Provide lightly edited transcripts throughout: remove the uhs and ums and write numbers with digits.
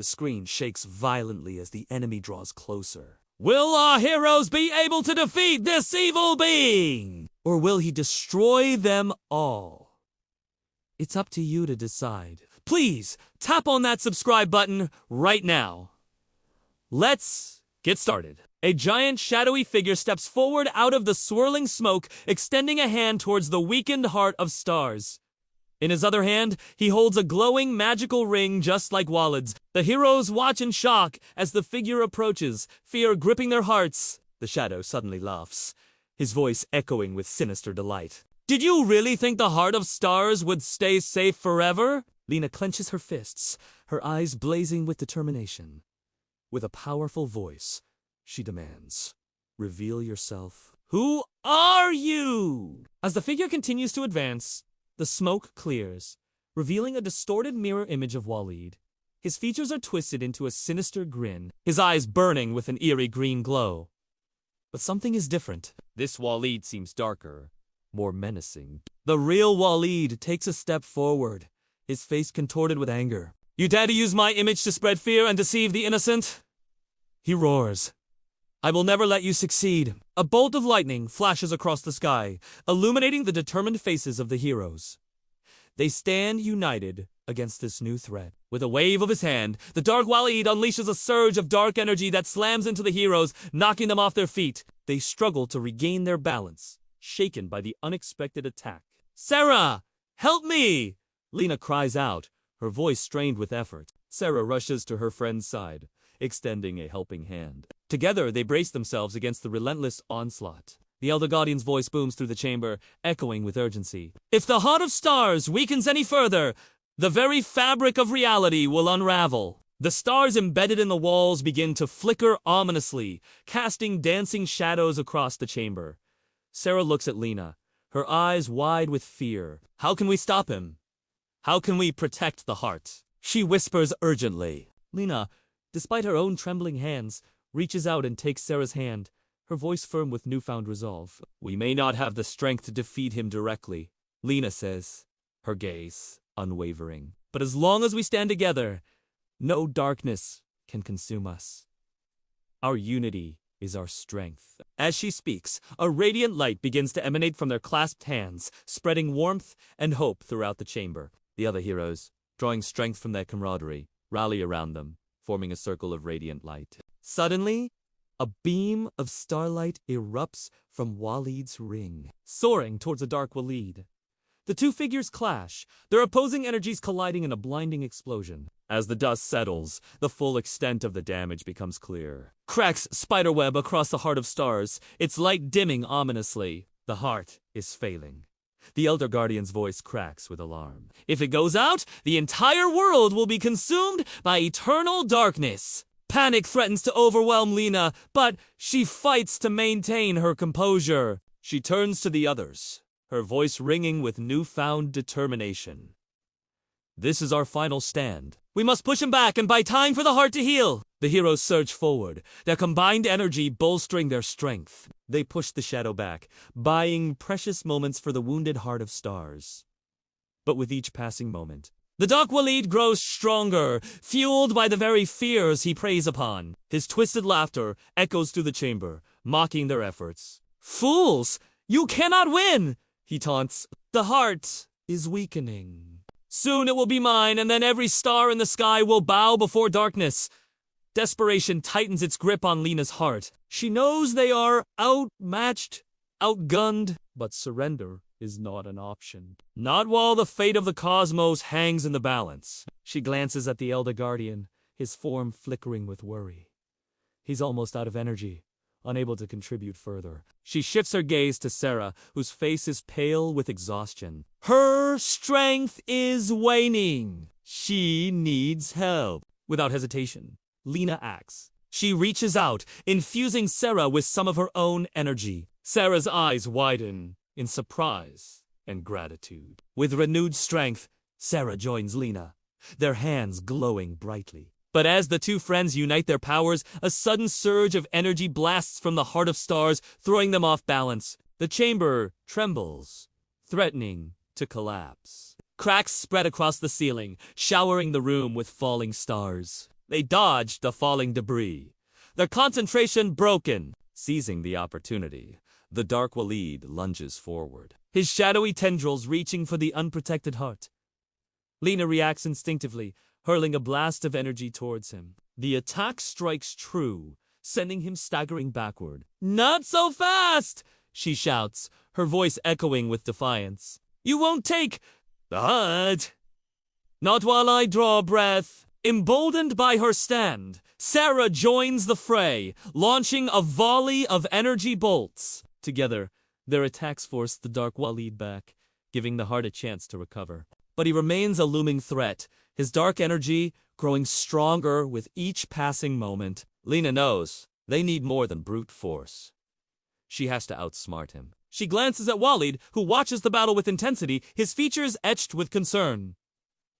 The screen shakes violently as the enemy draws closer. Will our heroes be able to defeat this evil being? Or will he destroy them all? It's up to you to decide. Please, tap on that subscribe button right now. Let's get started. A giant shadowy figure steps forward out of the swirling smoke, extending a hand towards the weakened heart of stars. In his other hand, he holds a glowing magical ring just like Walid's. The heroes watch in shock as the figure approaches, fear gripping their hearts. The shadow suddenly laughs, his voice echoing with sinister delight. Did you really think the heart of stars would stay safe forever? Lena clenches her fists, her eyes blazing with determination. With a powerful voice, she demands, "Reveal yourself. Who are you?" As the figure continues to advance, the smoke clears, revealing a distorted mirror image of Walid. His features are twisted into a sinister grin, his eyes burning with an eerie green glow. But something is different. This Walid seems darker, more menacing. The real Walid takes a step forward, his face contorted with anger. "You dare to use my image to spread fear and deceive the innocent?" He roars. "I will never let you succeed." A bolt of lightning flashes across the sky, illuminating the determined faces of the heroes. They stand united against this new threat. With a wave of his hand, the Dark Walid unleashes a surge of dark energy that slams into the heroes, knocking them off their feet. They struggle to regain their balance, shaken by the unexpected attack. "Sarah! Help me!" Lena cries out, her voice strained with effort. Sarah rushes to her friend's side, extending a helping hand. Together, they brace themselves against the relentless onslaught. The Elder Guardian's voice booms through the chamber, echoing with urgency. "If the heart of stars weakens any further, the very fabric of reality will unravel." The stars embedded in the walls begin to flicker ominously, casting dancing shadows across the chamber. Sarah looks at Lena, her eyes wide with fear. "How can we stop him? How can we protect the heart?" She whispers urgently. Lena, despite her own trembling hands, reaches out and takes Sarah's hand, her voice firm with newfound resolve. "We may not have the strength to defeat him directly," Lena says, her gaze unwavering. "But as long as we stand together, no darkness can consume us. Our unity is our strength." As she speaks, a radiant light begins to emanate from their clasped hands, spreading warmth and hope throughout the chamber. The other heroes, drawing strength from their camaraderie, rally around them, forming a circle of radiant light. Suddenly, a beam of starlight erupts from Walid's ring, soaring towards the Dark Walid. The two figures clash, their opposing energies colliding in a blinding explosion. As the dust settles, the full extent of the damage becomes clear. Cracks spiderweb across the heart of stars, its light dimming ominously. The heart is failing. The Elder Guardian's voice cracks with alarm. "If it goes out, the entire world will be consumed by eternal darkness." Panic threatens to overwhelm Lena, but she fights to maintain her composure. She turns to the others, her voice ringing with newfound determination. "This is our final stand. We must push him back and buy time for the heart to heal." The heroes surge forward, their combined energy bolstering their strength. They push the shadow back, buying precious moments for the wounded heart of stars. But with each passing moment, the Dark Walid grows stronger, fueled by the very fears he preys upon. His twisted laughter echoes through the chamber, mocking their efforts. "Fools! You cannot win!" he taunts. "The heart is weakening. Soon it will be mine, and then every star in the sky will bow before darkness." Desperation tightens its grip on Lena's heart. She knows they are outmatched, outgunned, but surrender is not an option. Not while the fate of the cosmos hangs in the balance. She glances at the Elder Guardian, his form flickering with worry. He's almost out of energy, unable to contribute further. She shifts her gaze to Sarah, whose face is pale with exhaustion. Her strength is waning. She needs help. Without hesitation, Lena acts. She reaches out, infusing Sarah with some of her own energy. Sarah's eyes widen in surprise and gratitude. With renewed strength, Sarah joins Lena, their hands glowing brightly. But as the two friends unite their powers, a sudden surge of energy blasts from the heart of stars, throwing them off balance. The chamber trembles, threatening to collapse. Cracks spread across the ceiling, showering the room with falling stars. They dodged the falling debris, their concentration broken. Seizing the opportunity, the dark Walid lunges forward, his shadowy tendrils reaching for the unprotected heart. Lena reacts instinctively, hurling a blast of energy towards him. The attack strikes true, sending him staggering backward. "Not so fast!" she shouts, her voice echoing with defiance. "You won't take the hurt! Not while I draw breath." Emboldened by her stand, Sarah joins the fray, launching a volley of energy bolts. Together, their attacks force the Dark Walid back, giving the heart a chance to recover. But he remains a looming threat, his dark energy growing stronger with each passing moment. Lena knows they need more than brute force. She has to outsmart him. She glances at Walid, who watches the battle with intensity, his features etched with concern.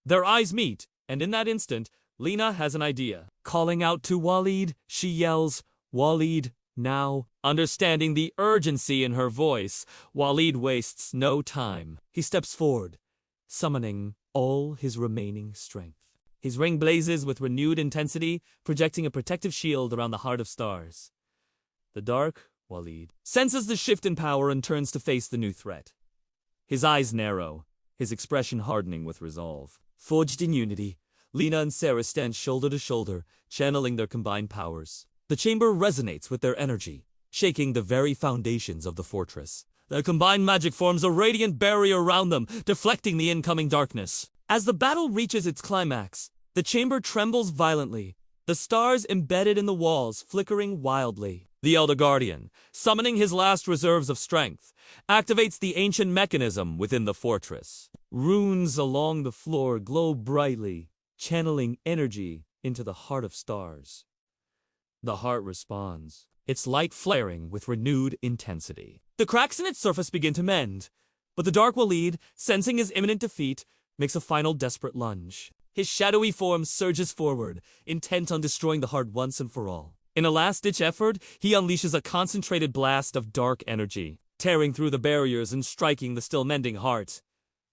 Their eyes meet, and in that instant, Lena has an idea. Calling out to Walid, she yells, "Walid, now." Understanding the urgency in her voice, Walid wastes no time. He steps forward, summoning all his remaining strength. His ring blazes with renewed intensity, projecting a protective shield around the Heart of Stars. The Dark Walid senses the shift in power and turns to face the new threat. His eyes narrow, his expression hardening with resolve. Forged in unity, Lena and Sarah stand shoulder to shoulder, channeling their combined powers. The chamber resonates with their energy, shaking the very foundations of the fortress. Their combined magic forms a radiant barrier around them, deflecting the incoming darkness. As the battle reaches its climax, the chamber trembles violently, the stars embedded in the walls flickering wildly. The Elder Guardian, summoning his last reserves of strength, activates the ancient mechanism within the fortress. Runes along the floor glow brightly, channeling energy into the Heart of Stars. The heart responds, its light flaring with renewed intensity. The cracks in its surface begin to mend, but the Dark Walid, sensing his imminent defeat, makes a final desperate lunge. His shadowy form surges forward, intent on destroying the heart once and for all. In a last-ditch effort, he unleashes a concentrated blast of dark energy, tearing through the barriers and striking the still mending heart.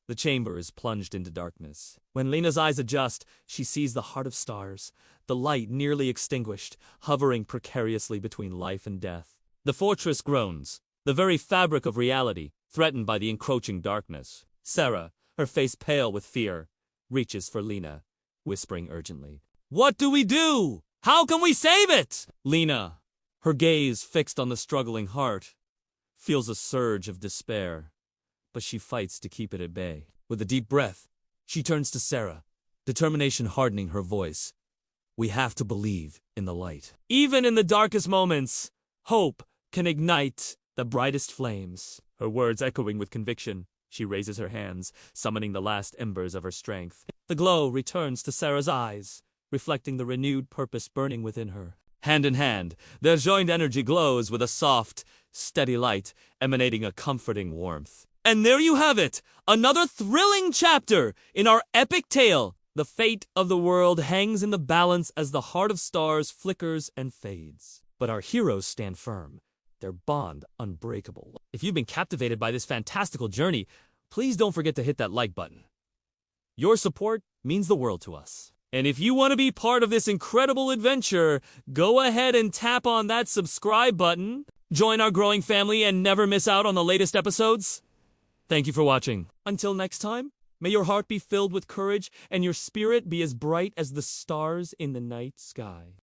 The chamber is plunged into darkness. When Lena's eyes adjust, she sees the Heart of Stars, the light nearly extinguished, hovering precariously between life and death. The fortress groans, the very fabric of reality, threatened by the encroaching darkness. Sarah, her face pale with fear, reaches for Lena, whispering urgently, "What do we do? How can we save it?" Lena, her gaze fixed on the struggling heart, feels a surge of despair, but she fights to keep it at bay. With a deep breath, she turns to Sarah, determination hardening her voice. "We have to believe in the light. Even in the darkest moments, hope can ignite the brightest flames." Her words echoing with conviction, she raises her hands, summoning the last embers of her strength. The glow returns to Sarah's eyes, reflecting the renewed purpose burning within her. Hand in hand, their joined energy glows with a soft, steady light, emanating a comforting warmth. And there you have it, another thrilling chapter in our epic tale. The fate of the world hangs in the balance as the Heart of Stars flickers and fades. But our heroes stand firm, their bond unbreakable. If you've been captivated by this fantastical journey, please don't forget to hit that like button. Your support means the world to us. And if you want to be part of this incredible adventure, go ahead and tap on that subscribe button. Join our growing family and never miss out on the latest episodes. Thank you for watching. Until next time, may your heart be filled with courage and your spirit be as bright as the stars in the night sky.